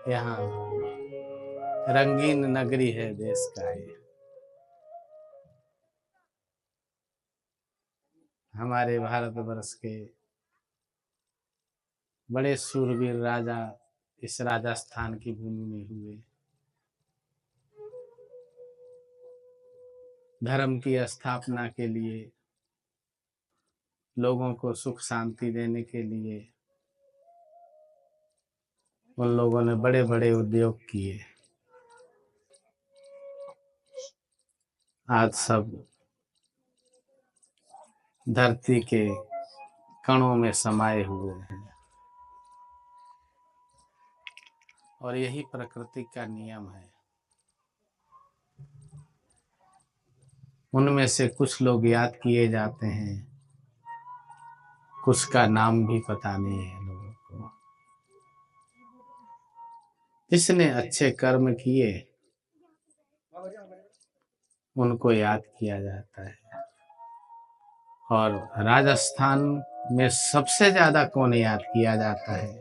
यहाँ रंगीन नगरी है देश का ये। हमारे भारतवर्ष के बड़े शूरवीर राजा इस राजस्थान की भूमि में हुए। धर्म की स्थापना के लिए, लोगों को सुख शांति देने के लिए उन लोगों ने बड़े बड़े उद्योग किए। आज सब धरती के कणों में समाये हुए हैं और यही प्रकृति का नियम है। उनमें से कुछ लोग याद किए जाते हैं, कुछ का नाम भी पता नहीं है लोगों को। जिसने अच्छे कर्म किए उनको याद किया जाता है। और राजस्थान में सबसे ज्यादा कौन याद किया जाता है?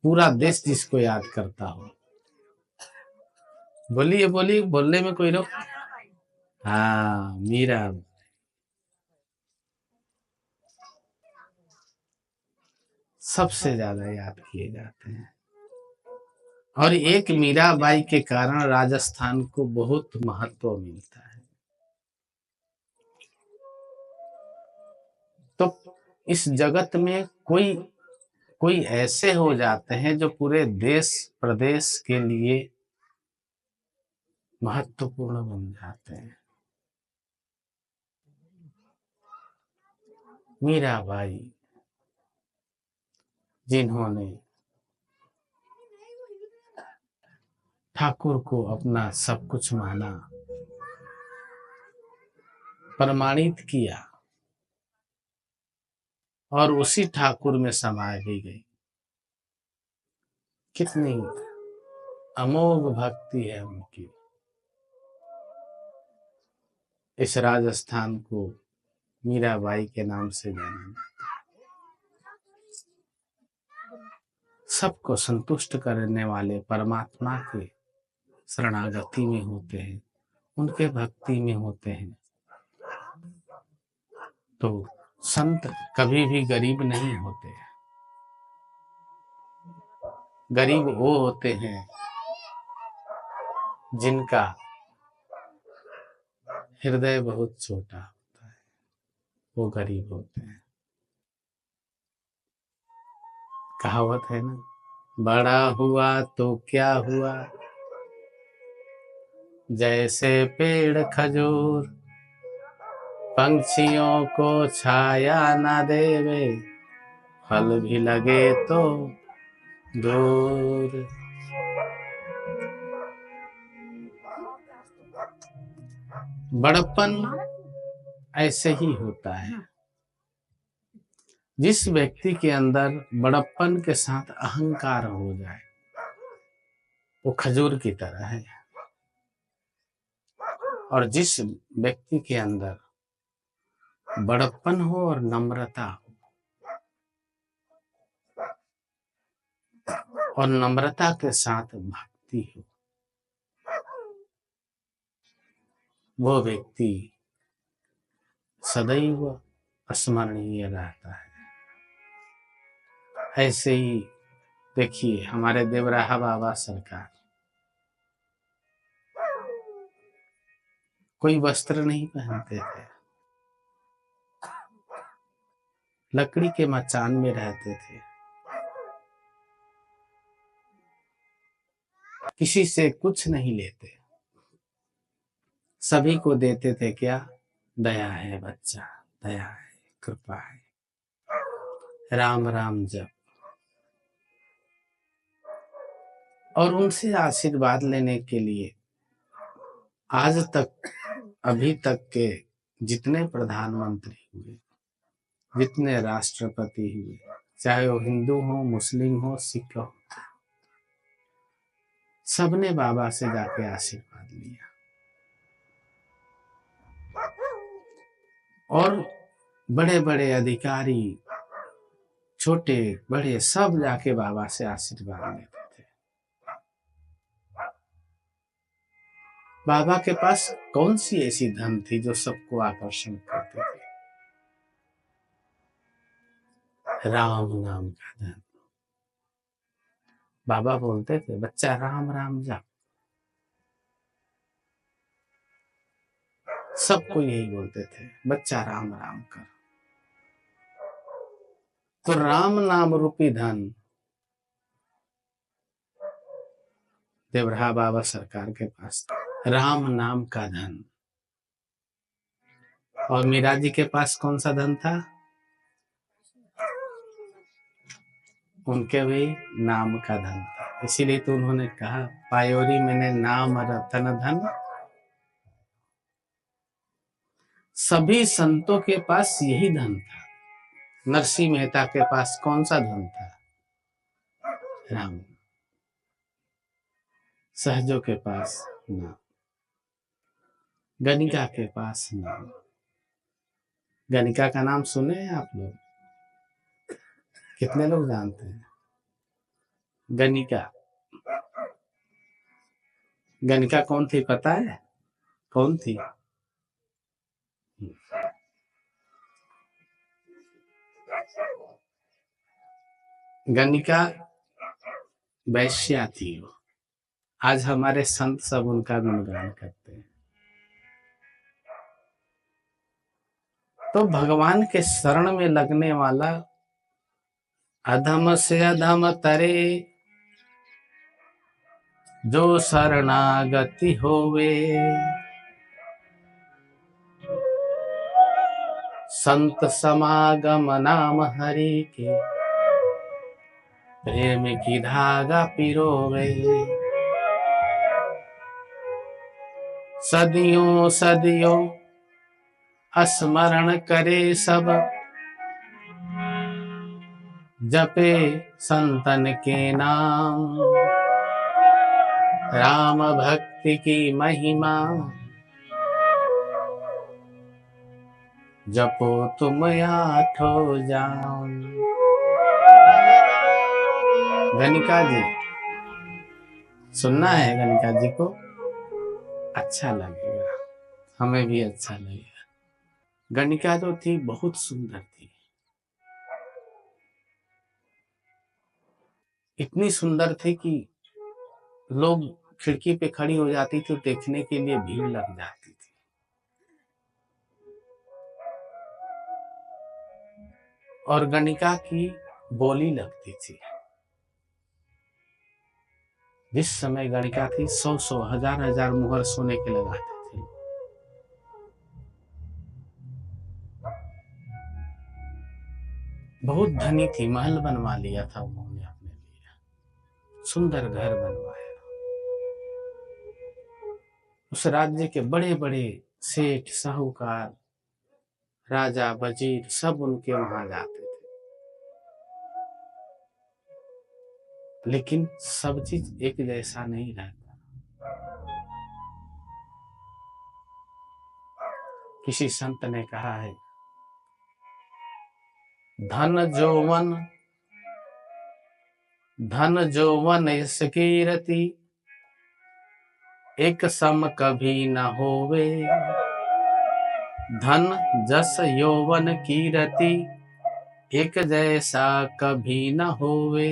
पूरा देश जिसको याद करता हो। बोलिए बोलिए, बोलने में कोई रोक? हाँ, मीरा सबसे ज्यादा याद किए जाते हैं। और एक मीराबाई के कारण राजस्थान को बहुत महत्व मिलता है। तो इस जगत में कोई ऐसे हो जाते हैं जो पूरे देश प्रदेश के लिए महत्वपूर्ण बन जाते हैं। मीराबाई, जिन्होंने ठाकुर को अपना सब कुछ माना, प्रमाणित किया और उसी ठाकुर में समा भी गई। कितनी अमोघ भक्ति है उनकी। इस राजस्थान को मीराबाई के नाम से जाना जाता है। सबको संतुष्ट करने वाले परमात्मा के शरणागति में होते हैं, उनके भक्ति में होते हैं। तो संत कभी भी गरीब नहीं होते। गरीब वो होते हैं जिनका हृदय बहुत छोटा होता है, वो गरीब होते हैं। कहावत है ना, बड़ा हुआ तो क्या हुआ, जैसे पेड़ खजूर, पंछियों को छाया ना देवे, फल भी लगे तो दूर। बड़प्पन ऐसे ही होता है। जिस व्यक्ति के अंदर बड़प्पन के साथ अहंकार हो जाए, वो खजूर की तरह है। और जिस व्यक्ति के अंदर बड़प्पन हो और नम्रता हो, और नम्रता के साथ भक्ति हो, वो व्यक्ति सदैव स्मरणीय रहता है। ऐसे ही देखिए हमारे देवराहा बाबा सरकार, कोई वस्त्र नहीं पहनते थे, लकड़ी के मचान में रहते थे, किसी से कुछ नहीं लेते, सभी को देते थे। क्या दया है बच्चा, दया है, कृपा है, राम राम जप। और उनसे आशीर्वाद लेने के लिए आज तक, अभी तक के जितने प्रधानमंत्री हुए, जितने राष्ट्रपति हुए, चाहे वो हिंदू हो, मुस्लिम हो, सिख हो, सबने बाबा से जाके आशीर्वाद लिया। और बड़े बड़े अधिकारी छोटे बड़े सब जाके बाबा से आशीर्वाद लेते थे। बाबा के पास कौन सी ऐसी धन थी जो सबको आकर्षण करती थी? राम नाम का धन। बाबा बोलते थे, बच्चा राम राम जा। सबको यही बोलते थे, बच्चा राम राम कर। तो राम नाम रूपी धन देवरा बाबा सरकार के पास था, राम नाम का धन। और मीरा जी के पास कौन सा धन था? उनके भी नाम का धन था। इसीलिए तो उन्होंने कहा, पायोरी मैंने नाम रतन धन। सभी संतों के पास यही धन था। नरसिंह मेहता के पास कौन सा धन था? राम। सहजों के पास नाम, गणिका के पास नाम। गणिका का नाम सुने हैं आप लोग? कितने लोग जानते हैं गणिका? गणिका कौन थी पता है? कौन थी? गणिका वैश्या थी वो। आज हमारे संत सब उनका गुणगान करते हैं। तो भगवान के शरण में लगने वाला अधम से अधम तरे, जो शरणागति होवे। संत समागम नाम हरि के, प्रेम की धागा पिरोवे। सदियों सदियों स्मरण करे सब, जपे संतन के नाम। राम भक्ति की महिमा, जपो तुम आठो जाम। गणिका जी सुनना है, गणिका जी को अच्छा लगेगा, हमें भी अच्छा लगेगा। गणिका जो थी बहुत सुंदर थी। इतनी सुंदर थी कि लोग खिड़की पे खड़ी हो जाती थी, देखने के लिए भीड़ लग जाती थी। और गणिका की बोली लगती थी। जिस समय गणिका थी, 100 हजार हजार मुहर सोने के लगाते थे। बहुत धनी थी, महल बनवा लिया था उन्होंने अपने लिए, सुंदर घर बनवाया। उस राज्य के बड़े बड़े सेठ साहूकार, राजा वजीर सब उनके वहां जाते थे। लेकिन सब चीज एक जैसा नहीं रहता। किसी संत ने कहा है, धन जौवन यश कीरति, एक सम कभी न होवे। धन जस यौवन कीरति, एक जैसा कभी न होवे।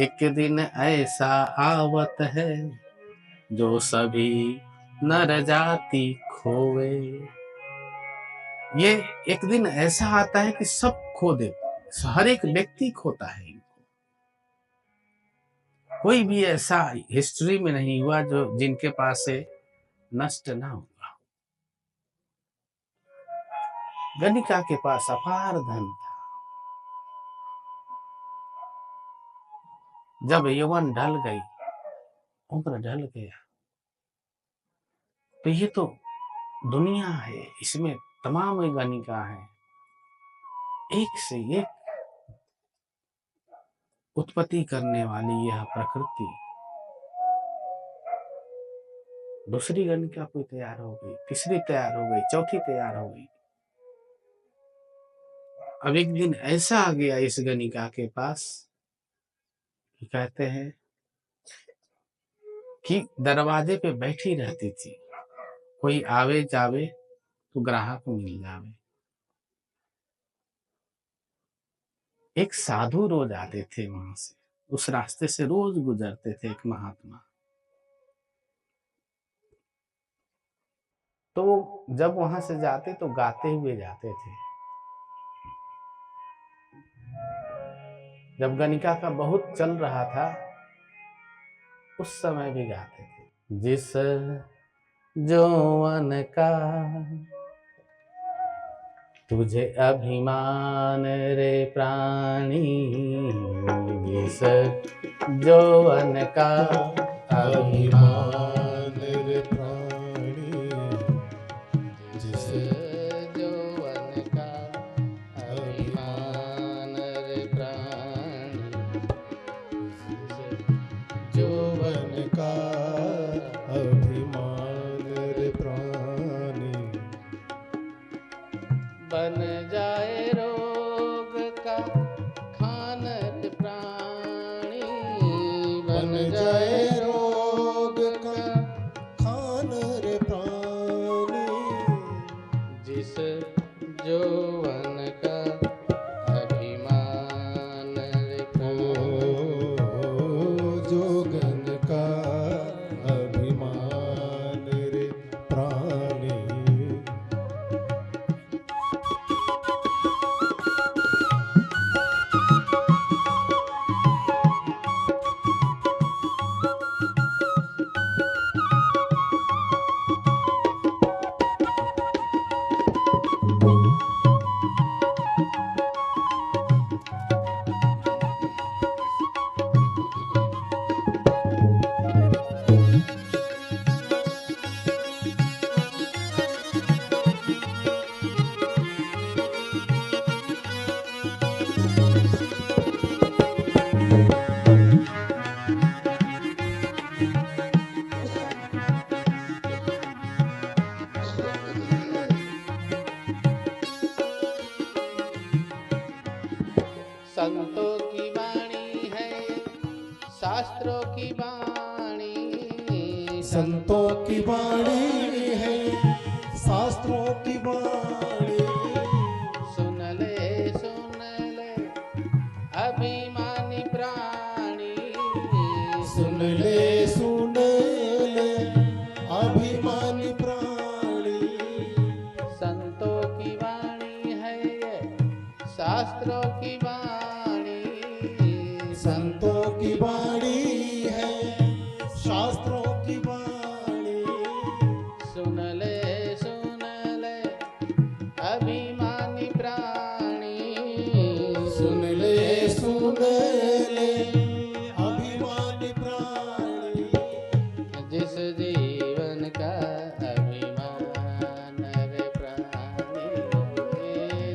एक दिन ऐसा आवत है, जो सभी नर जाति खोवे। ये एक दिन ऐसा आता है कि सब खो देते, हर एक व्यक्ति खोता है इनको। कोई भी ऐसा हिस्ट्री में नहीं हुआ जो जिनके पास से नष्ट ना हुआ। गणिका के पास अपार धन था। जब यौवन ढल गई, उम्र ढल गया, तो ये तो दुनिया है, इसमें तमाम गणिका है, एक से एक उत्पत्ति करने वाली यह प्रकृति। दूसरी गणिका कोई तैयार हो गई, तीसरी तैयार हो गई, चौथी तैयार हो गई। अब एक दिन ऐसा आ गया इस गणिका के पास कि कहते हैं कि दरवाजे पे बैठी रहती थी, कोई आवे जावे तो ग्राहक मिल जावे। एक साधु रोज आते थे वहां से, उस रास्ते से रोज गुजरते थे एक महात्मा। तो वो जब वहां से जाते तो गाते हुए जाते थे। जब गणिका का बहुत चल रहा था उस समय भी गाते थे। जिस जौवन का तुझे अभिमान रे प्राणी, जिस जौवन का अभिमान रे प्राणी, जिस जौवन का अभिमान रे प्राणी, जौवन का अभिमान रे प्राणी, बन जाए रोग का खान रे प्राणी, बन जाए रोग का खान रे प्राणी, जिस जौवन का अभिमान रे प्राणी, जोगन का अभिमान रे प्राणी। संतों की वाणी है शास्त्रों की वाणी, संतों की वाणी है शास्त्रों की वाणी, सुन ले अभिमानी प्राणी, सुन ले अभिमानी प्राणी। संतों की वाणी है शास्त्रों की वाणी, संतों की वाणी है शास्त्रों की वाणी, सुन ले अभिमानी प्राणी, सुन ले अभिमानी प्राणी, जिस जीवन का अभिमान रे प्राणी,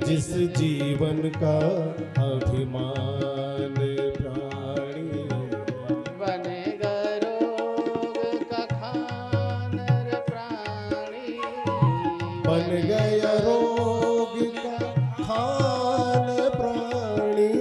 जिस जीवन का अभिमान प्राणी, बनेगा रोग का खान रे प्राणी, बन गया रोग का खान प्राणी।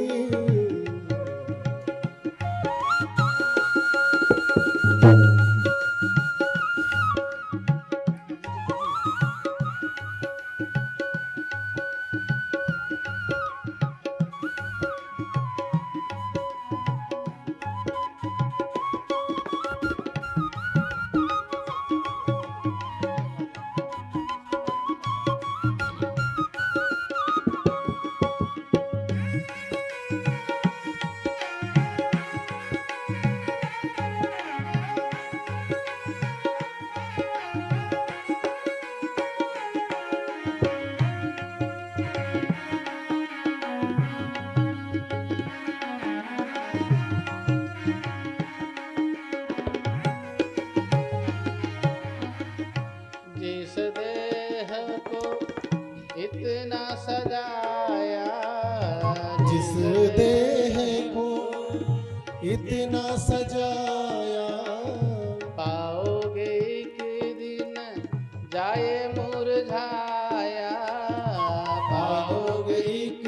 जिस देह को इतना सजाया, जिस देह को इतना सजाया, पाओगे एक दिन जाए मुरझाया, पाओगे एक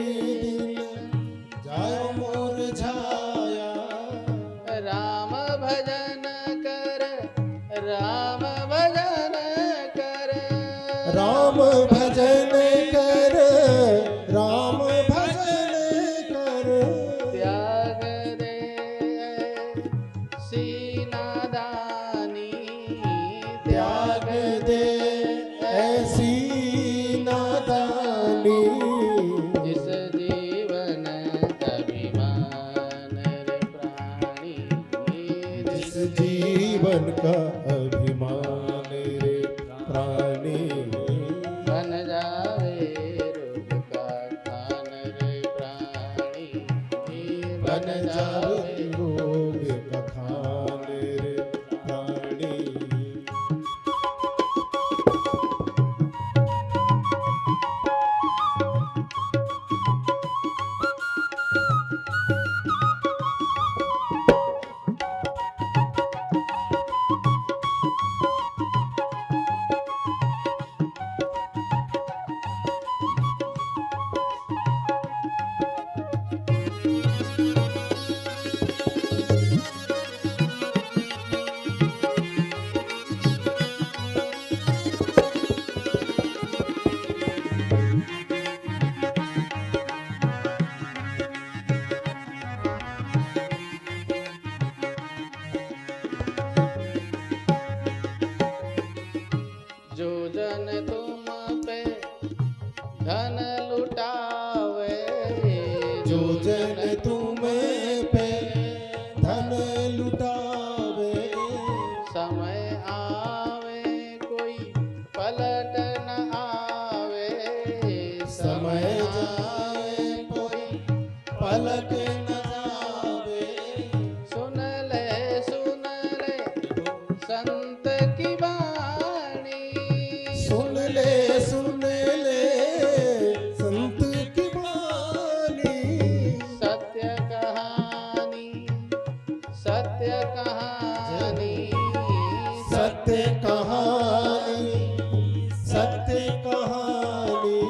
राम भजन कर, राम भजन कर। त्याग दे ऐसी नादानी, त्याग दे ऐसी नादानी। जिस जीवन अभिमान रे प्राणी, जिस जीवन का अभिमान रे प्राणी। बन जावे रोग का खान रे प्राणी, बन जावे रोग का खान रे प्राणी। जो जन तुम पे धन लुटावे, जो जन तुम पे धन लुटावे, समय आवे कोई पलट न आवे, समय जाए कोई पलट न जावे। सुन ले संत की वाणी, सुन ले संत की वाणी। सत्य कहानी, सत्य कहानी, सत्य कहानी, सत्य कहानी।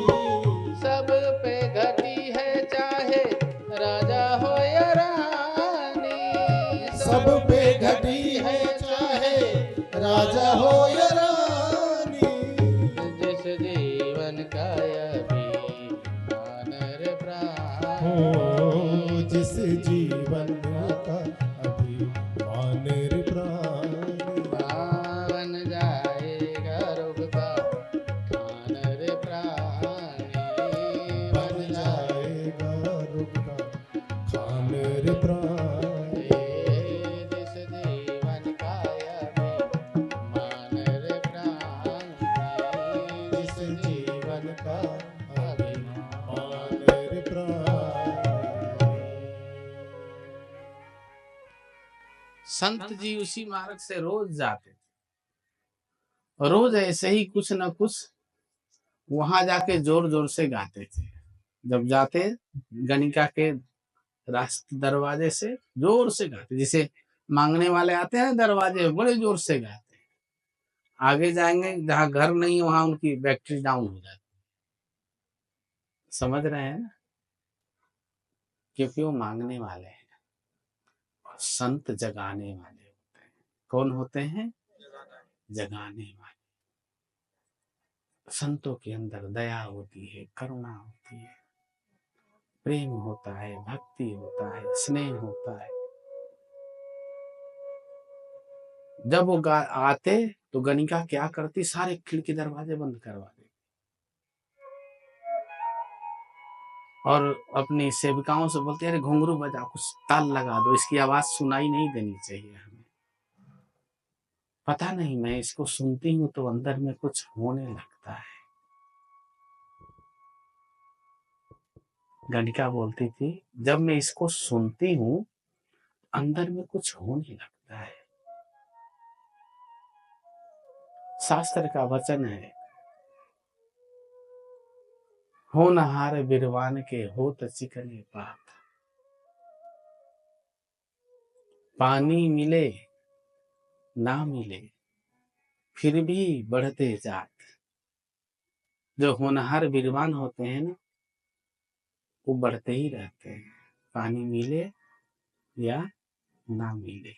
सब पे घटी है चाहे राजा हो या रानी, सब पे घटी है चाहे राजा हो या रानी। जिस जीवन का अभिमान रे प्राण, हो जिस जीवन का अभिमान रे प्राणी। बन जाएगा रोग का खान रे प्राणी, बन जाएगा रोग का खान रे प्राणी। जिस जीवन का अभिमान रे प्राणी, जिस जीवन का अभिमान रे प्राणी। संत जी उसी मार्ग से रोज जाते थे, रोज ऐसे ही कुछ न कुछ वहां जाके जोर जोर से गाते थे। जब जाते गणिका के रास्ते दरवाजे से जोर से गाते, जैसे मांगने वाले आते हैं दरवाजे, बड़े जोर से गाते। आगे जाएंगे जहां घर नहीं वहां उनकी बैटरी डाउन हो जाती। समझ रहे हैं ना, क्योंकि वो मांगने वाले हैं। और संत जगाने वाले होते हैं। कौन होते हैं? जगाने वाले। संतों के अंदर दया होती है, करुणा होती है, प्रेम होता है, भक्ति होता है, स्नेह होता है। जब वो आते तो गणिका क्या करती, सारे खिड़की दरवाजे बंद करवा देती और अपनी सेविकाओं से बोलती, अरे घुंघरू बजाओ, कुछ ताल लगा दो, इसकी आवाज सुनाई नहीं देनी चाहिए हमें। पता नहीं, मैं इसको सुनती हूँ तो अंदर में कुछ होने लगता है। गणिका बोलती थी, जब मैं इसको सुनती हूँ अंदर में कुछ होने लगता है। शास्त्र का वचन है, होनहार बिरवान के होत चिकने पात, पानी मिले ना मिले फिर भी बढ़ते जात। जो होनहार बिरवान होते हैं ना, वो बढ़ते ही रहते हैं, पानी मिले या ना मिले।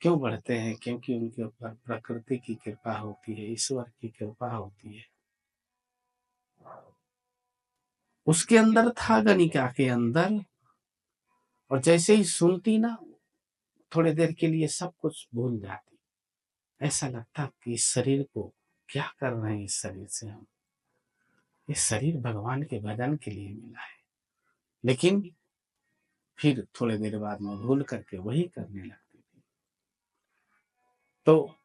क्यों बढ़ते हैं? क्योंकि उनके ऊपर प्रकृति की कृपा होती है, ईश्वर की कृपा होती है। उसके अंदर था, गणिका के अंदर, और जैसे ही सुनती ना, थोड़ी देर के लिए सब कुछ भूल जाती। ऐसा लगता कि इस शरीर को क्या कर रहे हैं, इस शरीर से हम, ये शरीर भगवान के भजन के लिए मिला है। लेकिन फिर थोड़ी देर बाद में भूल करके वही करने लगती थी। तो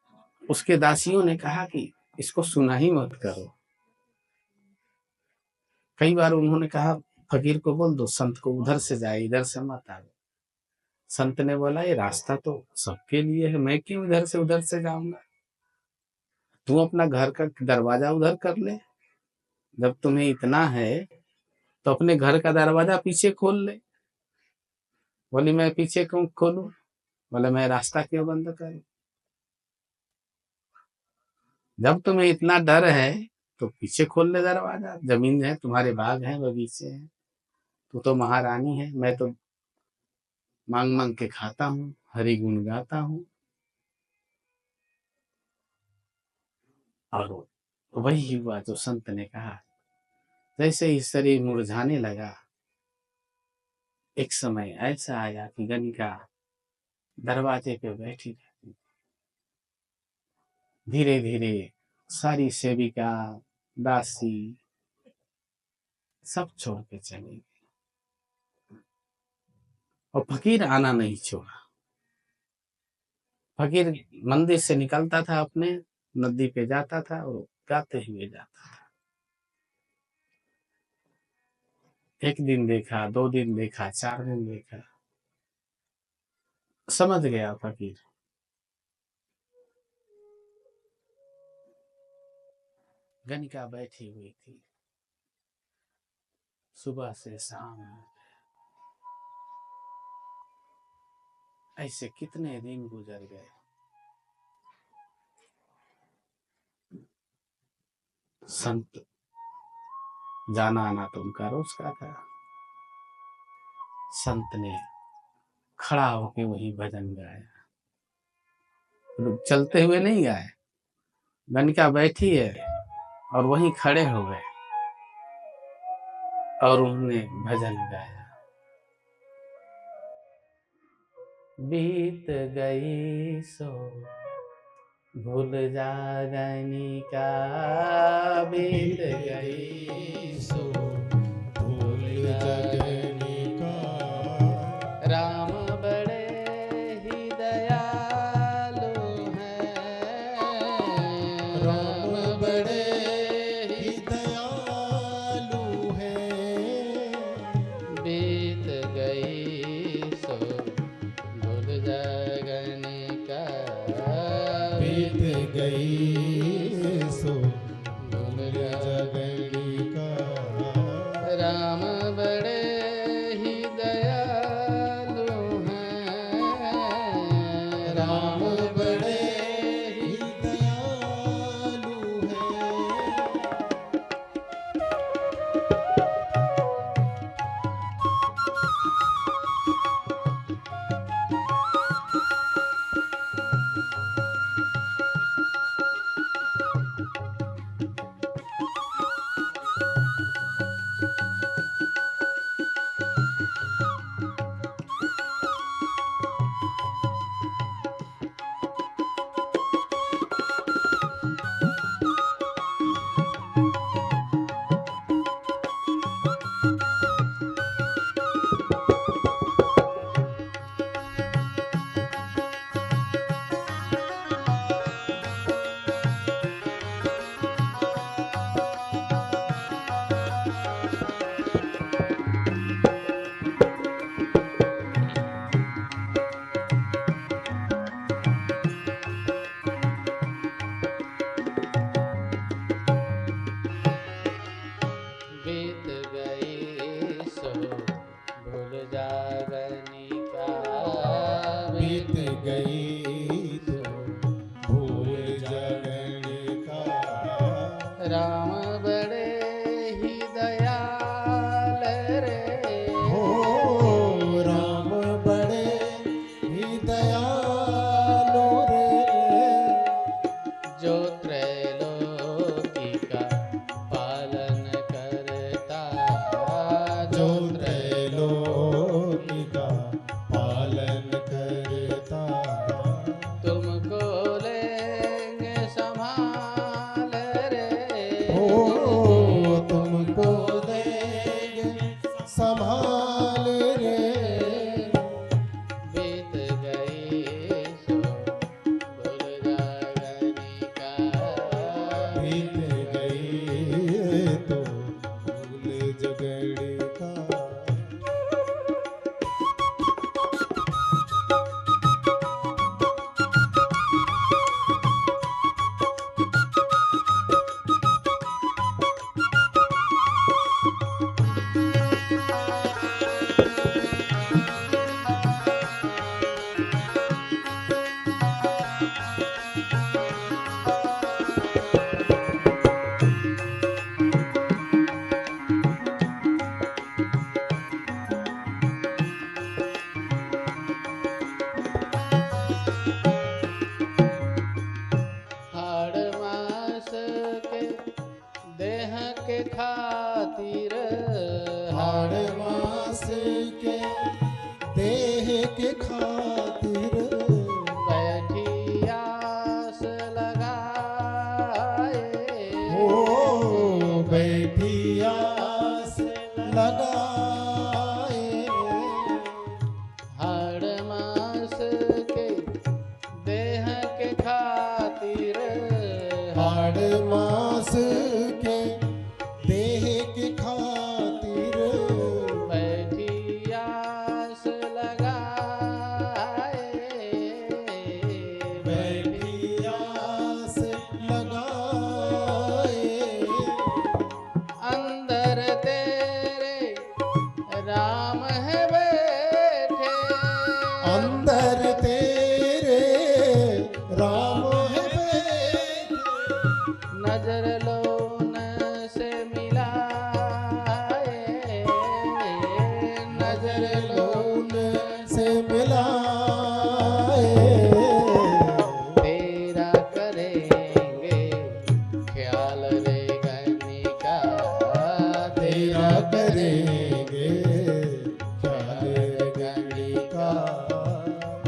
उसके दासियों ने कहा कि इसको सुना ही मत करो। कई बार उन्होंने कहा फकीर को बोल दो संत को उधर से जाए, इधर से मत आवे। संत ने बोला ये रास्ता तो सबके लिए है, मैं क्यों इधर से उधर से जाऊंगा, तू अपना घर का दरवाजा उधर कर ले। जब तुम्हें इतना है तो अपने घर का दरवाजा पीछे खोल ले। बोली मैं पीछे क्यों खोलूं? बोले मैं रास्ता क्यों बंद करूं? जब तुम्हें इतना डर है तो पीछे खोल ले दरवाजा। जमीन है, तुम्हारे बाग हैं, बगीचे हैं, तू तो महारानी है, मैं तो मांग मांग के खाता हूँ, हरि गुण गाता हूँ। और वही हुआ जो संत ने कहा। जैसे ही शरीर मुरझाने लगा, एक समय ऐसा आया कि गणिका दरवाजे पे बैठी रहती। धीरे धीरे सारी सेविका, दासी सब छोड़ के चली गई, और फकीर आना नहीं छोड़ा। फकीर मंदिर से निकलता था, अपने नदी पे जाता था और गाते हुए जाता था। एक दिन देखा, 2 दिन देखा, 4 दिन देखा, समझ गया फकीर। गणिका बैठी हुई थी, सुबह से शाम ऐसे कितने दिन गुजर गए। संत जाना आना तो उनका रोज का था। संत ने खड़ा होके वही भजन गाया, चलते हुए नहीं गाए। गणिका बैठी है और वहीं खड़े हो गए और उन्होंने भजन गाया। बीत गई सो भूल जा गणिका, बीत गई सो भूल जा गणिका, राम बड़े ही दयालु हैं, राम बड़े ही दयालु हैं। बीत गई सो भूल जा गणिका, बीत गई सो भूल जा गणिका, हाड़ मास के देह के खातिर बैठी आस लगाए, ओ बैठी आस लगाए, हाड़ मास के देह के खातिर, हाड़ मास के देह के खातिर बैठी आस लगाए, बैठी आस लगाए, अंदर तेरे राम है बैठे, अंदर तेरे राम है बैठे, नजर लोन से मिलाए, नजर लोन लोन से मिलाए, तेरा करेंगे ख्याल रे गणिका, तेरा करेंगे ख्याल गणिका,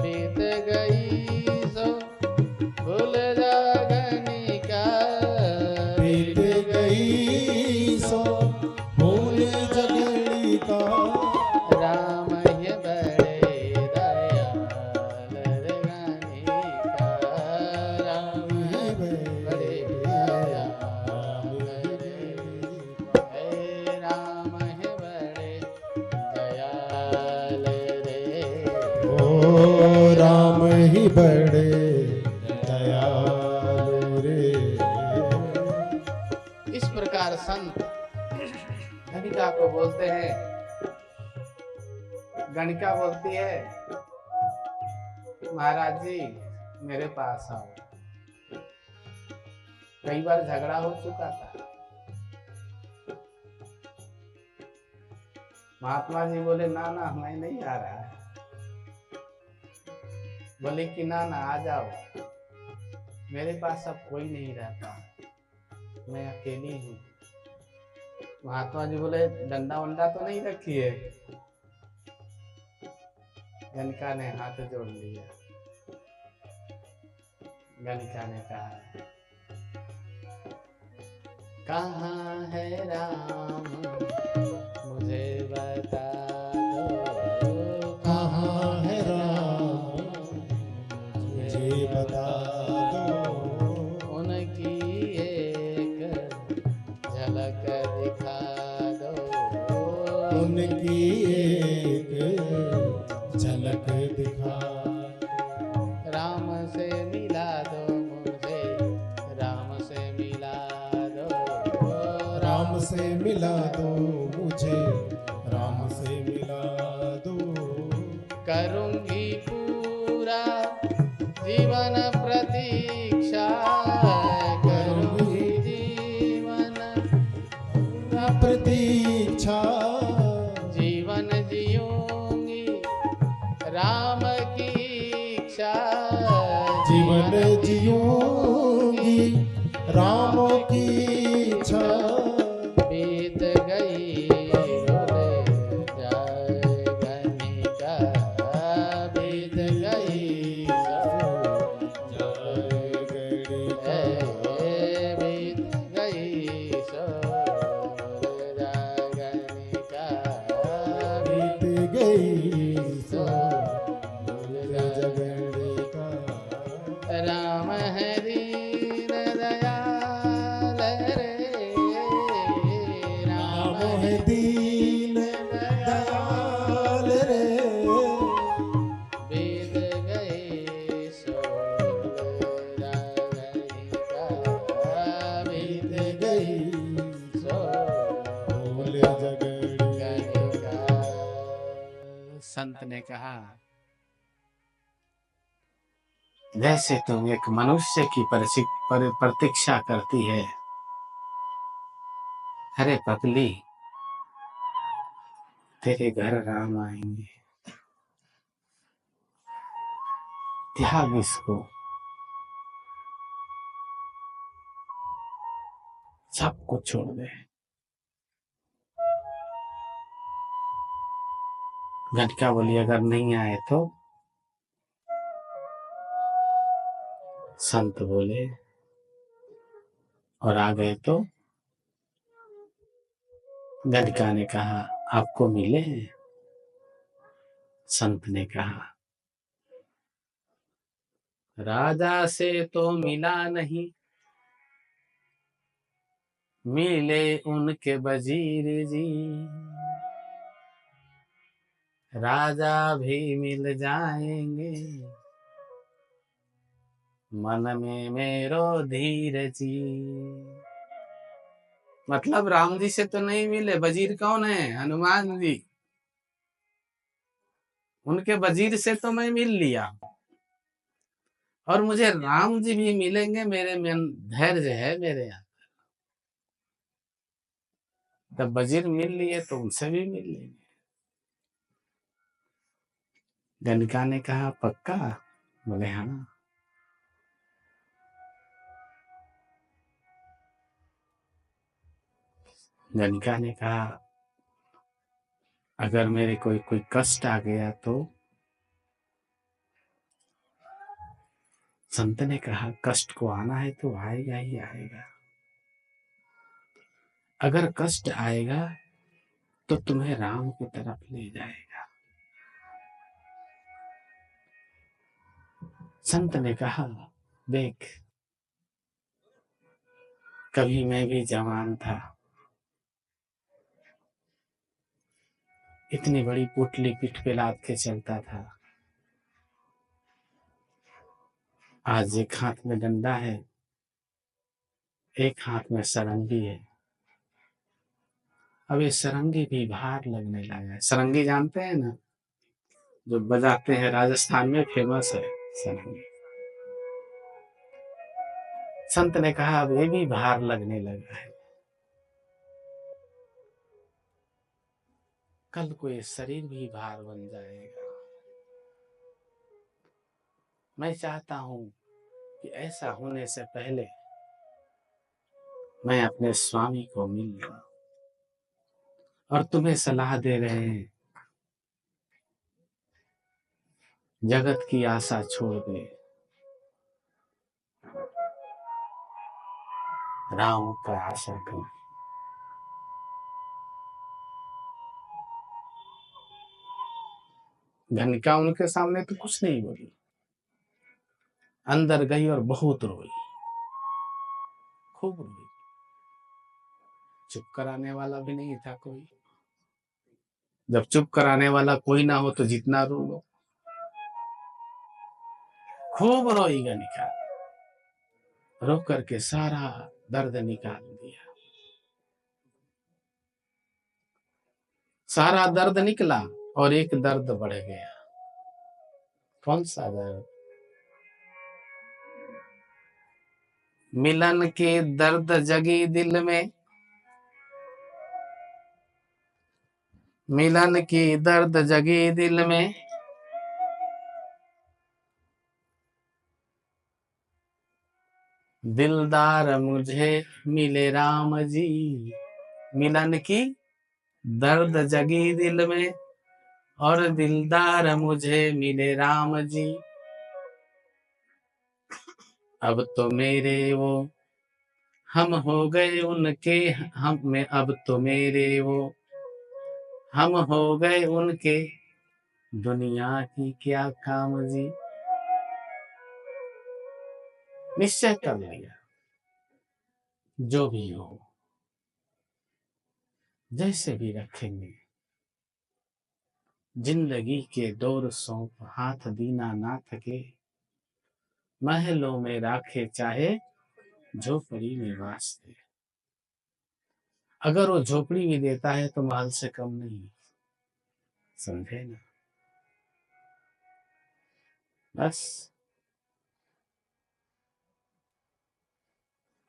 बीत गई सो भूल जा गणिका, बीत गई सो भूल जगणिका, राम ये बड़े दयाल रे गणिका, राम ये बड़े दयाल रे, हे राम ये बड़े दयाल रे। ओ राम ही बड़े दयालु रे। इस प्रकार संत गणिका को बोलते हैं, गणिका बोलती है महाराज जी मेरे पास आओ। कई बार झगड़ा हो चुका था, महात्मा जी बोले ना ना मैं नहीं आ रहा है, बोले कि ना ना आ जाओ, मेरे पास अब कोई नहीं रहता, मैं अकेली हूँ। महात्मा जी बोले डंडा वंडा तो नहीं रखी है? गणिका ने हाथ जोड़ लिया। गणिका ने कहा कहाँ है राम मुझे बता दो, कहाँ है राम मुझे बता दो, उनकी एक झलक दिखा दो, उनकी एक झलक दिखा, राम से मिला दो मुझे, राम से मिला दो, राम से मिला दो मुझे, राम से मिला दो, करूंगी पूरा जीवन प्रतीक्षा, करूंगी जीवन पूरा प्रतीक्षा, जीवन जियूंगी राम की इच्छा, जीवन जियूंगी राम की इच्छा, बीत गई भूले जाए गणिका, बीत गई गणिका, बीत गई सो गणिका, बीत गई सो जगणिका, राम है दीन दयाल रे, राम है दीन दयाल रे, बीत गए सो गणिका, बीत गई सो भूल जगणिका। गणिका। संत ने कहा जैसे तुम एक मनुष्य की प्रतीक्षा करती है, अरे पगली तेरे घर राम आएंगे, त्याग इसको, सब कुछ छोड़ दे। घटका बोली अगर नहीं आए तो संत बोले और आ गए तो घटका ने कहा आपको मिले। संत ने कहा राजा से तो मिला नहीं, मिले उनके वजीर जी। राजा भी मिल जाएंगे, मन में मेरो धीर जी। मतलब राम जी से तो नहीं मिले, वजीर कौन है? हनुमान जी। उनके वजीर से तो मैं मिल लिया और मुझे राम जी भी मिलेंगे, मेरे में धैर्य है मेरे यहाँ। जब वजीर मिल लिए तो उनसे भी मिल लेंगे। गणिका ने कहा पक्का? बोले हाँ। गणिका ने कहा अगर मेरे कोई कष्ट आ गया तो? संत ने कहा कष्ट को आना है तो आएगा ही आएगा। अगर कष्ट आएगा तो तुम्हें राम की तरफ ले जाएगा। संत ने कहा देख, कभी मैं भी जवान था, इतनी बड़ी पुतली पीठ पे लाद के चलता था। आज एक हाथ में डंडा है, एक हाथ में सरंगी है। अब ये सरंगी भी भार लगने लगा है। सरंगी जानते हैं ना, जो बजाते हैं, राजस्थान में फेमस है सरंगी। संत ने कहा अब ये भी भार लगने लगा है। कल को ये शरीर भी भार बन जाएगा। मैं चाहता हूं कि ऐसा होने से पहले मैं अपने स्वामी को मिल लूं। और तुम्हें सलाह दे रहे हैं, जगत की आशा छोड़ दे, राम का आशा कर। घनिका उनके सामने तो कुछ नहीं बोली, अंदर गई और बहुत रोई, खूब रोई। चुप कराने वाला भी नहीं था कोई। जब चुप कराने वाला कोई ना हो तो जितना रो लो। खूब रोई गनिका, रो करके सारा दर्द निकाल दिया। सारा दर्द निकला और एक दर्द बढ़ गया। कौन सा दर्द? मिलन के दर्द जगी दिल में, मिलन की दर्द जगी दिल में, दिलदार मुझे मिले राम जी। मिलन की दर्द जगी दिल में और दिलदार मुझे मिले राम जी। अब तो मेरे वो हम हो गए उनके, हम में अब तो मेरे वो हम हो गए उनके, दुनिया की क्या काम जी। निश्चय कर लिया, जो भी हो, जैसे भी रखेंगे। जिंदगी के डोर सौंप हाथ दीना ना थके, महलों में राखे चाहे झोपड़ी में वास दे। अगर वो झोपड़ी भी देता है तो महल से कम नहीं, समझे ना? बस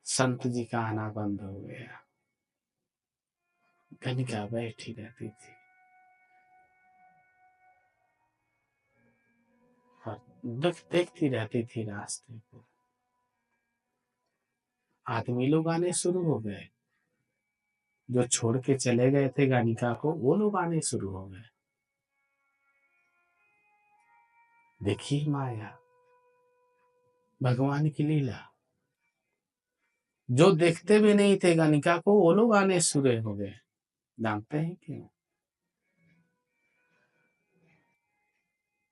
संत जी का आना बंद हो गया। कनिका बैठी रहती थी और दुख देखती रहती थी रास्ते को। आदमी लोग आने शुरू हो गए, जो छोड़ के चले गए थे गणिका को, वो लोग आने शुरू हो गए। देखिए माया, भगवान की लीला। जो देखते भी नहीं थे गणिका को, वो लोग आने शुरू हो गए। जानते हैं क्यों?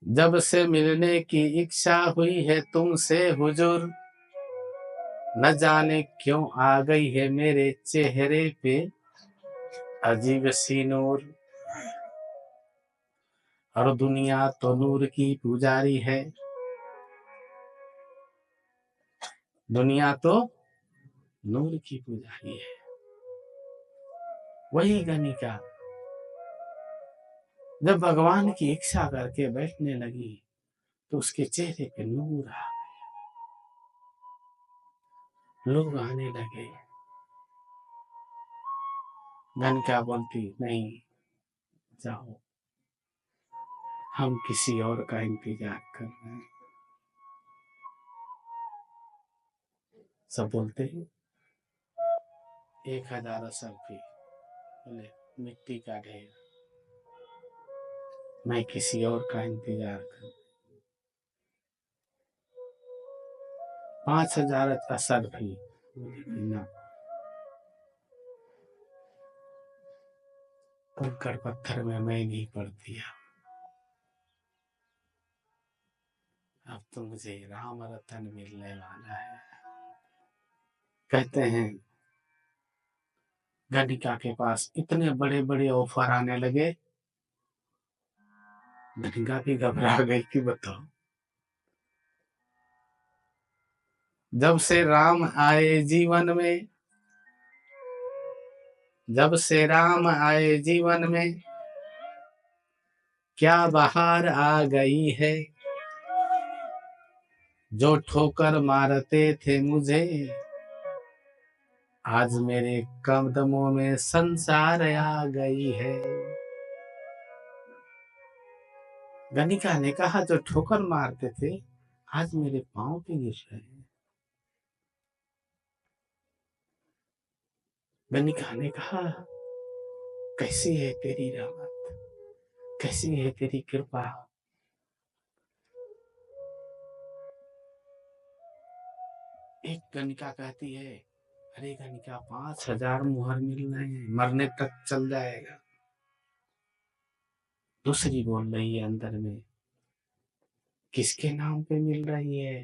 जब से मिलने की इच्छा हुई है तुमसे हुजूर, न जाने क्यों आ गई है मेरे चेहरे पे अजीब सी नूर। और दुनिया तो नूर की पुजारी है, दुनिया तो नूर की पुजारी है। वही गणिका जब भगवान की इच्छा करके बैठने लगी तो उसके चेहरे पे नूर आ गया। लोग आने लगे। गणिका बोलती, नहीं जाओ, हम किसी और का इंतजार कर रहे हैं। सब बोलते हैं 1000 सेल्फी, बोले मिट्टी का ढेर, मैं किसी और का इंतजार कर। 5000 सेल्फी, ना कंकड़ पत्थर में मैं नहीं पड़ दिया। अब तो मुझे राम रतन मिलने वाला है। कहते हैं गणिका के पास इतने बड़े बड़े ऑफर आने लगे, गणिका भी घबरा गई कि बताओ। जब से राम आए जीवन में, जब से राम आए जीवन में, क्या बहार आ गई है। जो ठोकर मारते थे मुझे, आज मेरे कदमों में संसार आ गई है। गणिका ने कहा जो ठोकर मारते थे आज मेरे पांव पे गिर रहे हैं। गणिका ने कहा कैसी है तेरी रहमत, कैसी है तेरी कृपा। एक गणिका कहती है, अरे गणिका 5000 मुहर मिल रहे हैं, मरने तक चल जाएगा। दूसरी बोल रही है अंदर में, किसके नाम पे मिल रही है,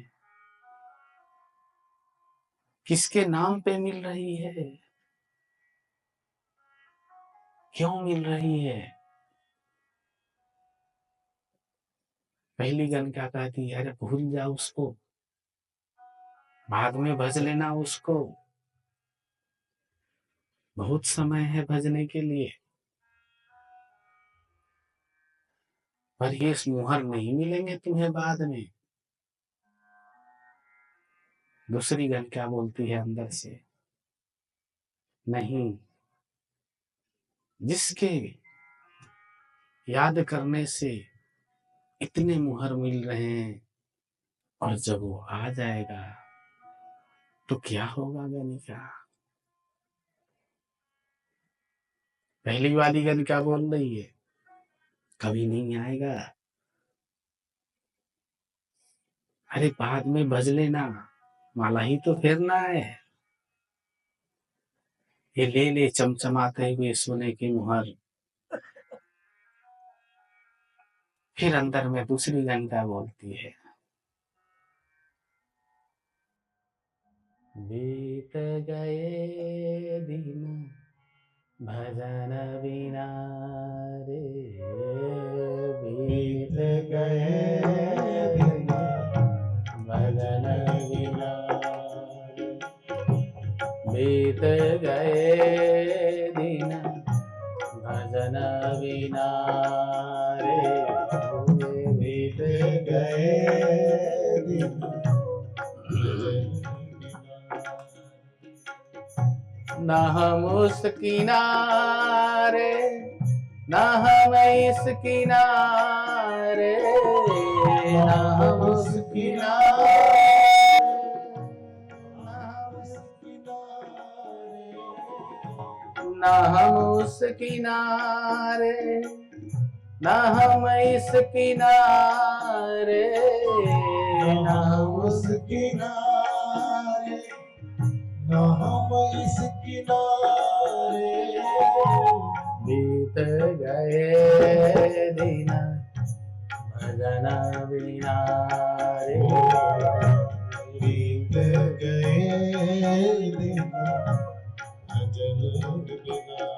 किसके नाम पे मिल रही है, क्यों मिल रही है। पहली गणिका कहती है, अरे भूल जा उसको, बाद में भज लेना उसको, बहुत समय है भजने के लिए। पर ये मुहर नहीं मिलेंगे तुम्हें बाद में। दूसरी गणिका बोलती है अंदर से, नहीं, जिसके याद करने से इतने मुहर मिल रहे हैं और जब वो आ जाएगा तो क्या होगा गणिका। पहली वाली गणिका बोल रही है कभी नहीं आएगा, अरे बाद में भज लेना, माला ही तो फेरना है। ये ले ले चमचमाते हुए सोने की मुहर। फिर अंदर में दूसरी गणिका बोलती है, बीत गए दिन भजन बिना रे, बीत गए दिन भजन बिना, बीत गए दिन भजन बिना रे, बीत गए दिन न हम उस किनारे, न हम इस किनारे, न हम उस किनारे, न हम उस किनारे, न हम इस किनारे, किनारे ना उस किनारे ना हम इस किनारे बीत गए दिन भजन बिना रे बीत गए दिन अजल बिना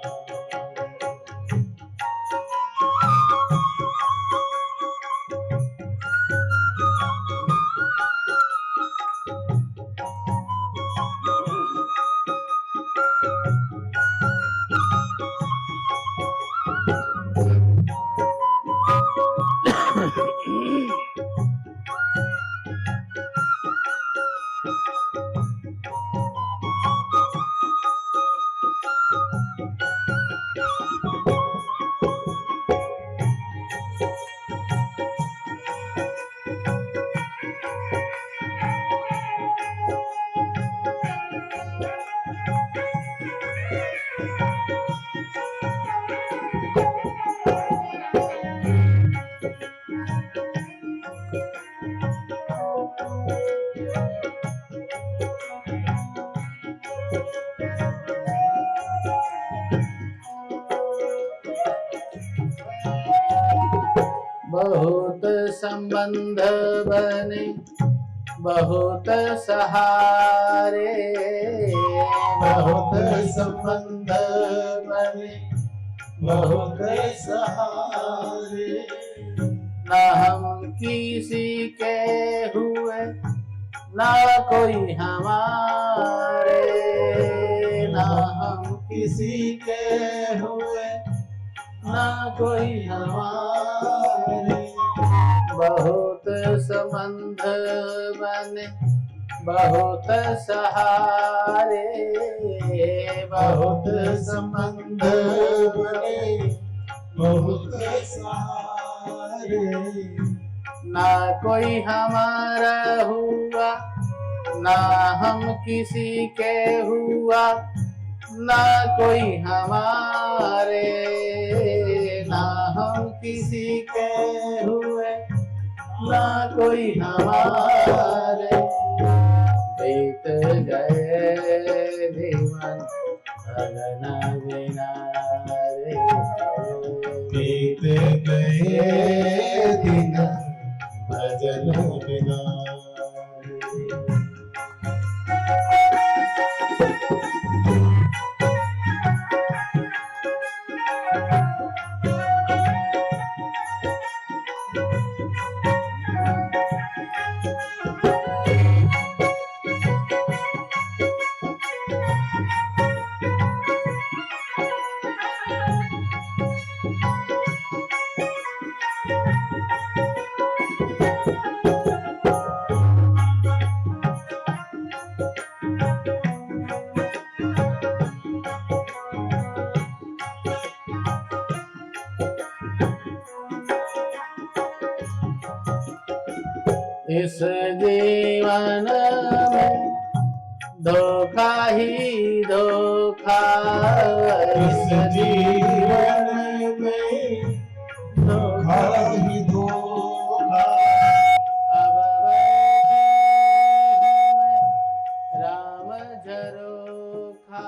बहुत संबंध बने बहुत सहारे बहुत संबंध बने बहुत सहारे न हम किसी के हुए न कोई हमारे न हम किसी के हुए न कोई हमारे बहुत संबंध बने बहुत सहारे बहुत संबंध बने बहुत सहारे ना कोई हमारा हुआ ना हम किसी के हुआ ना कोई हमारे ना हम किसी के हुए ना कोई हमारे बीत गए जीवन भजन बिना रे बीत गए दिन भजन बिना इस जीवन में धोखा ही धोखा इस जीवन में धोखा ही धोखा अब बैठी हूँ मैं राम झरोखा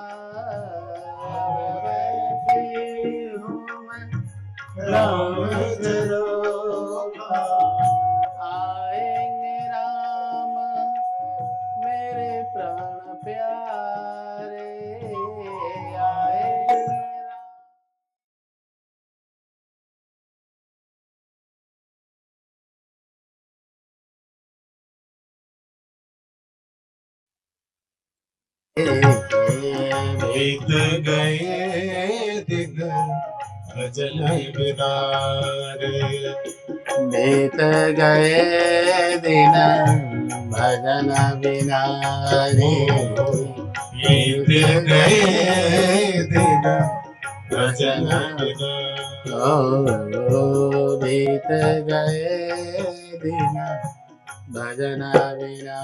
अब बैठी हूँ मैं राम झरोखा आएंगे राम मेरे प्राण प्यारे आएंगे राम। बीत गए दिन भजन बिना रे बीत गए दिन भजन बिना रे बीत गए दिन भजन बिना ओ बीत गए दिन भजन बिना।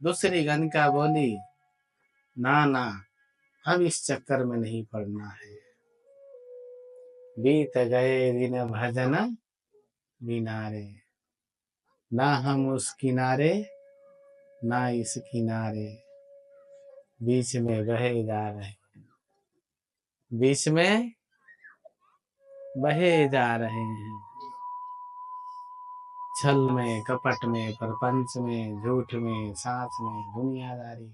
दूसरी गणिका बोली, ना ना अब इस चक्कर में नहीं पड़ना है। बीत गए दिन भजन बिना रे, ना हम उस किनारे ना इस किनारे, बीच में बहे जा रहे, बीच में बहे जा रहे हैं। छल में, कपट में, प्रपंच में, झूठ में, सांस में, दुनियादारी,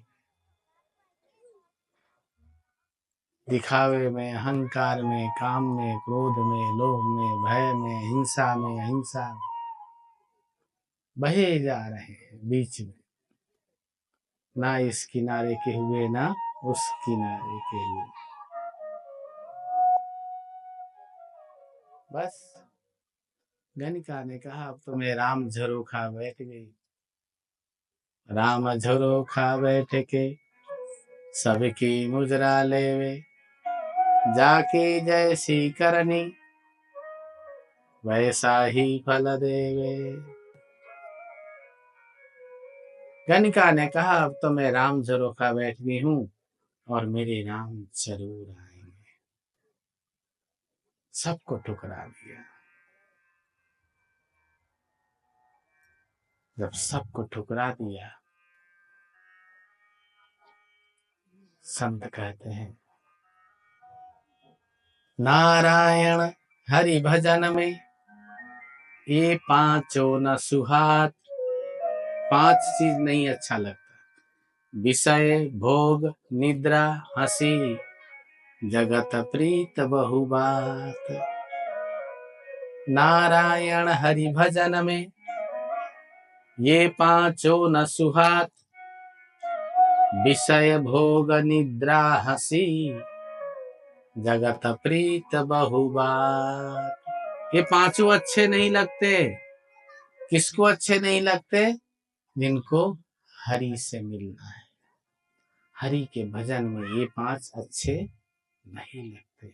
दिखावे में, अहंकार में, काम में, क्रोध में, लोभ में, भय में, हिंसा में, अहिंसा में बहे जा रहे हैं बीच में, ना इस किनारे के हुए ना उस किनारे के हुए। बस गणिका ने कहा अब तो मैं राम झरोखा बैठ गई। राम झरोखा बैठ के सबकी मुजरा लेवे, जाके जैसी करनी वैसा ही फल देवे। गणिका ने कहा अब तो मैं राम झरोखा बैठ गई हूं और मेरे राम जरूर आएंगे। सबको ठुकरा दिया। जब सबको ठुकरा दिया, संत कहते हैं नारायण हरि भजन में ये पांचों न सुहात। पांच चीज नहीं अच्छा लगता, विषय, भोग, निद्रा, हंसी, जगत प्रीत बहुबात। नारायण हरि भजन में ये पांचों न सुहात। विषय, भोग, निद्रा, हंसी, जगत प्रीत बहुबात। ये पांचों अच्छे नहीं लगते। किसको अच्छे नहीं लगते? जिनको हरि से मिलना है। हरि के भजन में ये पांच अच्छे नहीं लगते।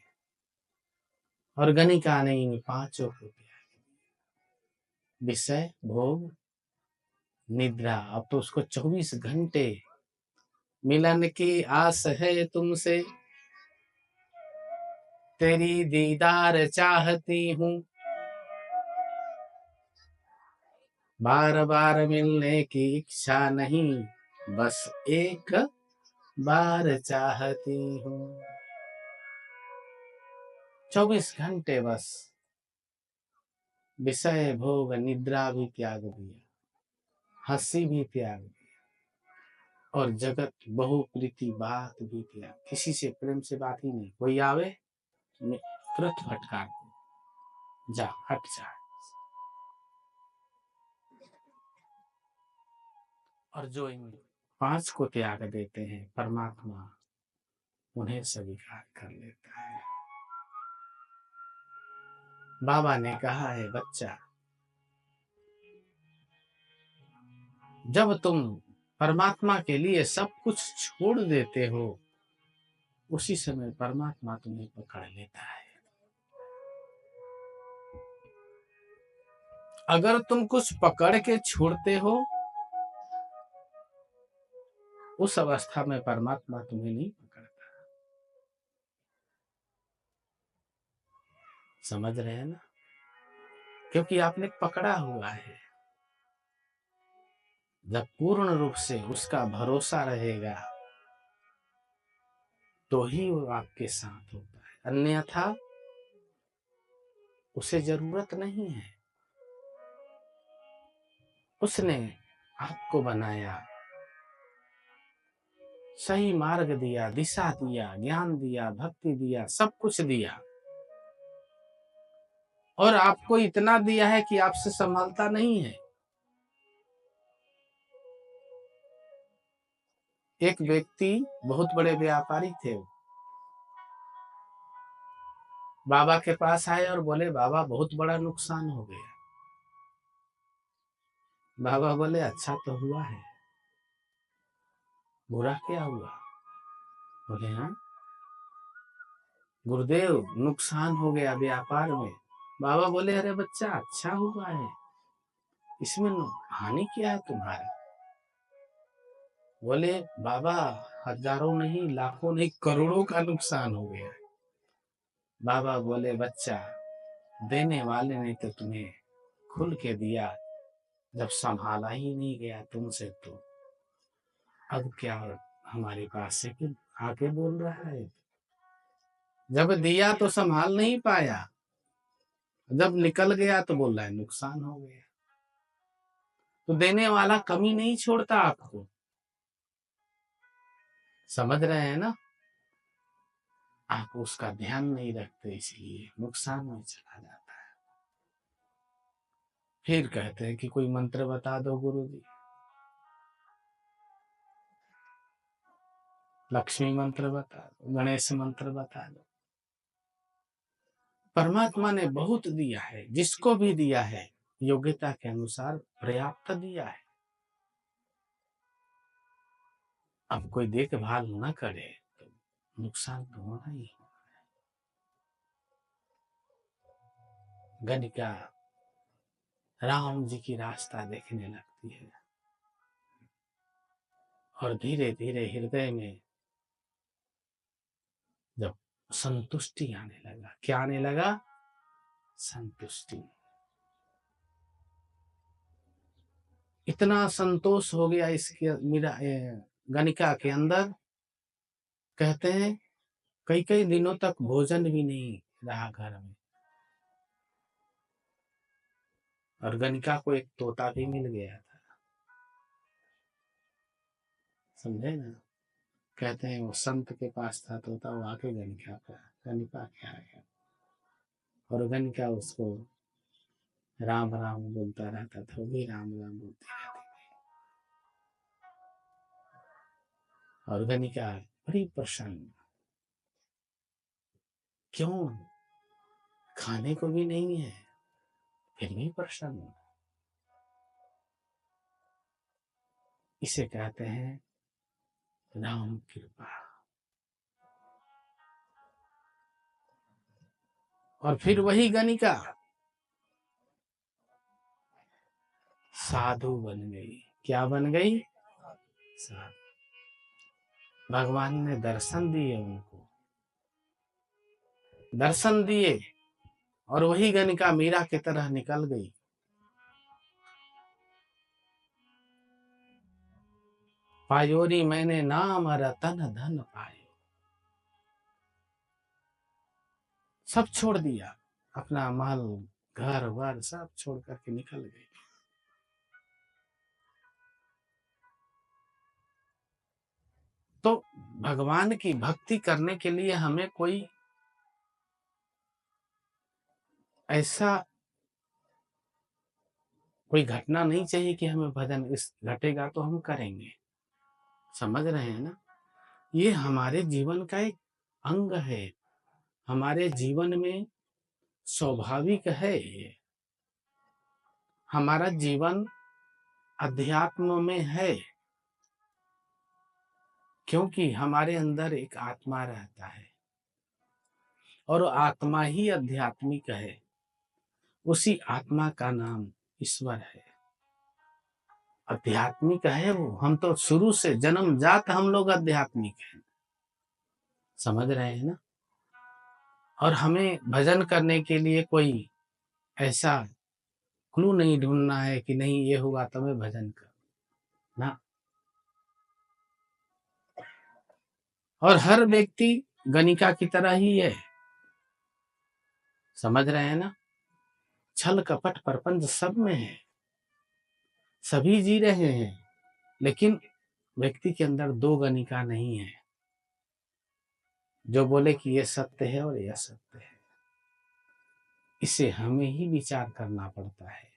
और गणिका ने इन पांचों को त्याग दिया। विषय, भोग, निद्रा। अब तो उसको 24 घंटे मिलन की आस है तुमसे, तेरी दीदार चाहती हूँ, बार बार मिलने की इच्छा नहीं, बस एक बार चाहती हूँ। 24 घंटे बस विषय, भोग, निद्रा भी त्याग दिया, हंसी भी त्याग दिया और जगत बहु प्रीति बात भी त्याग। किसी से प्रेम से बात ही नहीं। कोई आवे तुरंत फटकार दे, जा हट जा। और जो इन पांच को त्याग देते हैं परमात्मा उन्हें स्वीकार कर लेता है। बाबा ने कहा है बच्चा, जब तुम परमात्मा के लिए सब कुछ छोड़ देते हो, उसी समय परमात्मा तुम्हें पकड़ लेता है। अगर तुम कुछ पकड़ के छोड़ते हो, उस अवस्था में परमात्मा तुम्हें नहीं पकड़ता। समझ रहे हैं ना? क्योंकि आपने पकड़ा हुआ है। जब पूर्ण रूप से उसका भरोसा रहेगा तो ही वो आपके साथ होता है, अन्यथा उसे जरूरत नहीं है। उसने आपको बनाया, सही मार्ग दिया, दिशा दिया, ज्ञान दिया, भक्ति दिया, सब कुछ दिया और आपको इतना दिया है कि आपसे संभालता नहीं है। एक व्यक्ति बहुत बड़े व्यापारी थे, बाबा के पास आए और बोले बाबा बहुत बड़ा नुकसान हो गया। बाबा बोले अच्छा तो हुआ है, बुरा क्या हुआ? बोले हाँ गुरुदेव नुकसान हो गया व्यापार में। बाबा बोले अरे बच्चा अच्छा हुआ है, इसमें हानि क्या है तुम्हारी? बोले बाबा हजारों नहीं, लाखों नहीं, करोड़ों का नुकसान हो गया। बाबा बोले बच्चा, देने वाले ने तो तुम्हें खुल के दिया, जब संभाला ही नहीं गया तुमसे तो अब क्या हमारे पास से कि आके बोल रहा है। जब दिया तो संभाल नहीं पाया, जब निकल गया तो बोल रहा है नुकसान हो गया। तो देने वाला कमी नहीं छोड़ता आपको, समझ रहे हैं ना। आप उसका ध्यान नहीं रखते, इसलिए नुकसान में चला जाता है। फिर कहते हैं कि कोई मंत्र बता दो गुरुजी। लक्ष्मी मंत्र बता दो, गणेश मंत्र बता दो। परमात्मा ने बहुत दिया है, जिसको भी दिया है योग्यता के अनुसार पर्याप्त दिया है। अब कोई देखभाल न करे तो नुकसान तो होना ही। गणिका राम जी की रास्ता देखने लगती है और धीरे धीरे हृदय में जब संतुष्टि आने लगा, क्या आने लगा? संतुष्टि। इतना संतोष हो गया इसके मेरा गणिका के अंदर, कहते हैं कई कई दिनों तक भोजन भी नहीं रहा घर में। और गणिका को एक तोता भी मिल गया था, समझे ना। कहते हैं वो संत के पास था तोता, वो आके गणिका के आ गया और गणिका उसको राम राम बोलता रहता था, वो भी राम राम बोलती रहती थी। और गणिका बड़ी प्रसन्न, क्यों? खाने को भी नहीं है फिर भी प्रसन्न। इसे कहते हैं राम कृपा। और फिर वही गणिका साधु बन गई। क्या बन गई? साधु। भगवान ने दर्शन दिए, उनको दर्शन दिए और वही गणिका मीरा की तरह निकल गई। पायोरी मैंने नाम रतन धन पायो। सब छोड़ दिया, अपना महल घर वर सब छोड़ करके निकल गई। तो भगवान की भक्ति करने के लिए हमें कोई ऐसा कोई घटना नहीं चाहिए कि हमें भजन इस घटेगा तो हम करेंगे। समझ रहे हैं ना। ये हमारे जीवन का एक अंग है, हमारे जीवन में स्वाभाविक है ये। हमारा जीवन अध्यात्म में है, क्योंकि हमारे अंदर एक आत्मा रहता है और आत्मा ही आध्यात्मिक है। उसी आत्मा का नाम ईश्वर है, आध्यात्मिक है वो। हम तो शुरू से जन्मजात हम लोग आध्यात्मिक हैं, समझ रहे हैं ना। और हमें भजन करने के लिए कोई ऐसा क्लू नहीं ढूंढना है कि नहीं ये होगा तो मैं भजन कर ना। और हर व्यक्ति गणिका की तरह ही है, समझ रहे हैं ना। छल कपट प्रपंच सब में है, सभी जी रहे हैं, लेकिन व्यक्ति के अंदर दो गणिका नहीं है जो बोले कि ये सत्य है और यह सत्य है। इसे हमें ही विचार करना पड़ता है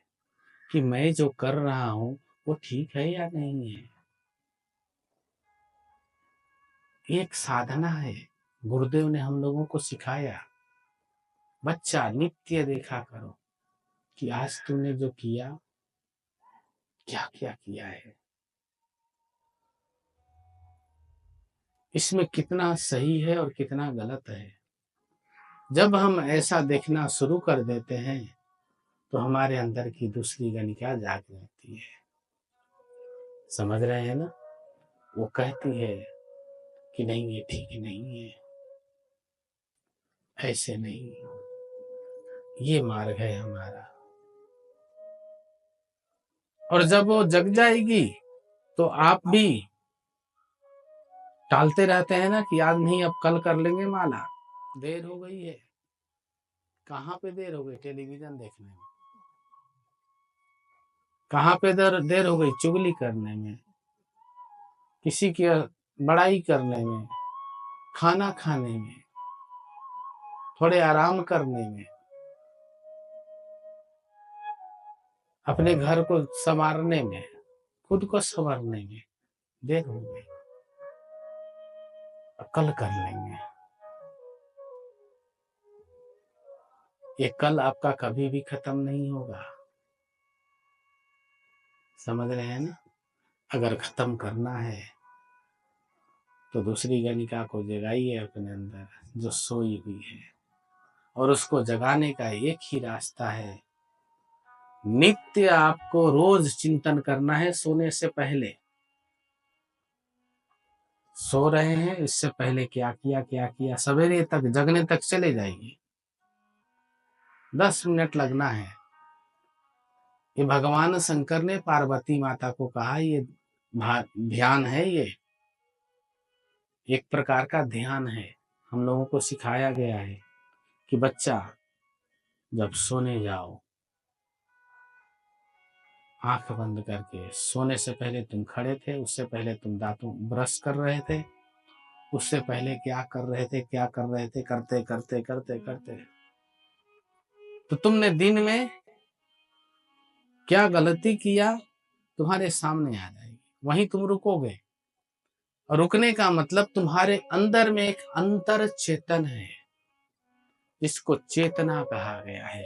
कि मैं जो कर रहा हूं वो ठीक है या नहीं है। एक साधना है, गुरुदेव ने हम लोगों को सिखाया, बच्चा नित्य देखा करो कि आज तूने जो किया क्या क्या किया है, इसमें कितना सही है और कितना गलत है। जब हम ऐसा देखना शुरू कर देते हैं तो हमारे अंदर की दूसरी गणिका जाग जाती है, समझ रहे हैं ना। वो कहती है कि नहीं ये ठीक नहीं है, ऐसे नहीं, ये मार्ग है हमारा। और जब वो जग जाएगी तो आप भी टालते रहते हैं ना कि आज नहीं, अब कल कर लेंगे माला, देर हो गई है। कहाँ पे देर हो गई? टेलीविजन देखने में। कहाँ पे देर हो गई? चुगली करने में, किसी की बड़ाई करने में, खाना खाने में, थोड़े आराम करने में, अपने घर को संवारने में, खुद को संवारने में देर हो गई। कल कर लेंगे। ये कल आपका कभी भी खत्म नहीं होगा। समझ रहे हैं ना? अगर खत्म करना है तो दूसरी गणिका को जगाइए अपने अंदर जो सोई हुई है, और उसको जगाने का एक ही रास्ता है। नित्य आपको रोज चिंतन करना है। सोने से पहले, सो रहे हैं इससे पहले क्या किया क्या किया, सवेरे तक जगने तक चले जाइए। 10 मिनट लगना है। ये भगवान शंकर ने पार्वती माता को कहा, ये ध्यान है, ये एक प्रकार का ध्यान है। हम लोगों को सिखाया गया है कि बच्चा जब सोने जाओ, आंख बंद करके, सोने से पहले तुम खड़े थे, उससे पहले तुम दांतों ब्रश कर रहे थे, उससे पहले क्या कर रहे थे, क्या कर रहे थे, करते करते करते करते तो तुमने दिन में क्या गलती किया तुम्हारे सामने आ जाएगी। वहीं तुम रुकोगे। और रुकने का मतलब तुम्हारे अंदर में एक अंतर चेतन है, जिसको चेतना कहा गया है।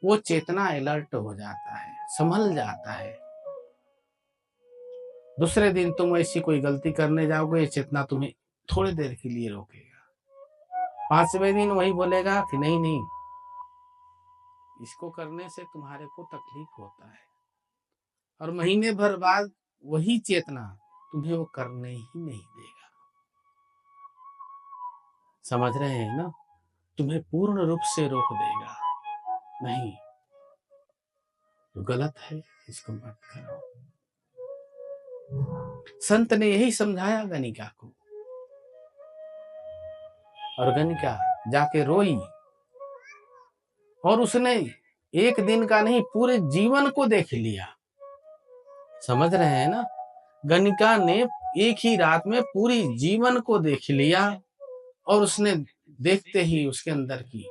वो चेतना अलर्ट हो जाता है, संभल जाता है। दूसरे दिन तुम ऐसी कोई गलती करने जाओगे, ये चेतना तुम्हें थोड़ी देर के लिए रोकेगा। 5वें दिन वही बोलेगा कि नहीं नहीं, इसको करने से तुम्हारे को तकलीफ होता है। और महीने भर बाद वही चेतना तुम्हें वो करने ही नहीं देगा। समझ रहे हैं ना? तुम्हें पूर्ण रूप से रोक देगा। नहीं, जो गलत है इसको मत करो। संत ने यही समझाया गणिका को। और गणिका जाके रोई, और उसने एक दिन का नहीं, पूरे जीवन को देख लिया। समझ रहे हैं ना? गणिका ने एक ही रात में पूरी जीवन को देख लिया, और उसने देखते ही उसके अंदर की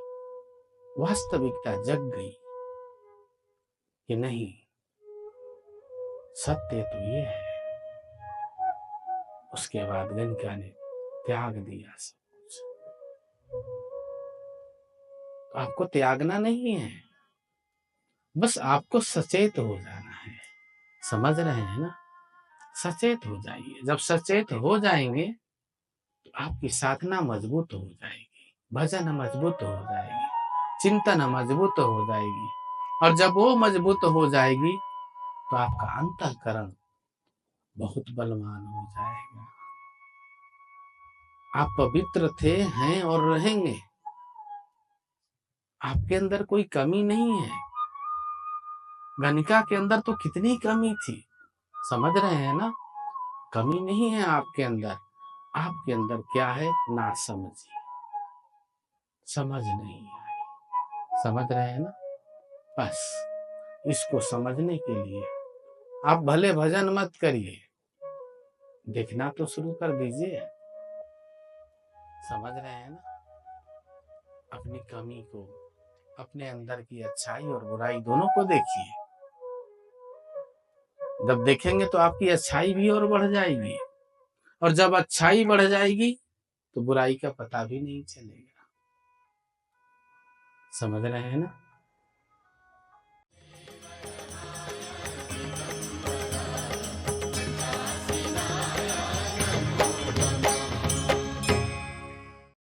वास्तविकता जग गई कि नहीं, सत्य तो ये है। उसके बाद गणिका ने त्याग दिया सब कुछ। तो आपको त्यागना नहीं है, बस आपको सचेत हो जाना है। समझ रहे हैं ना? सचेत हो जाइए। जब सचेत हो जाएंगे तो आपकी साधना मजबूत हो जाएगी, भजन मजबूत हो जाएगी, चिंतन मजबूत हो जाएगी। और जब वो मजबूत हो जाएगी तो आपका अंतःकरण बहुत बलवान हो जाएगा। आप पवित्र थे, हैं और रहेंगे। आपके अंदर कोई कमी नहीं है। गणिका के अंदर तो कितनी कमी थी। समझ रहे हैं ना? कमी नहीं है आपके अंदर। आपके अंदर क्या है? नासमझी, समझ नहीं आई। समझ रहे हैं ना? बस इसको समझने के लिए आप भले भजन मत करिए, देखना तो शुरू कर दीजिए। समझ रहे हैं ना? अपनी कमी को, अपने अंदर की अच्छाई और बुराई दोनों को देखिए। जब देखेंगे तो आपकी अच्छाई भी और बढ़ जाएगी, और जब अच्छाई बढ़ जाएगी तो बुराई का पता भी नहीं चलेगा। समझ रहे हैं ना?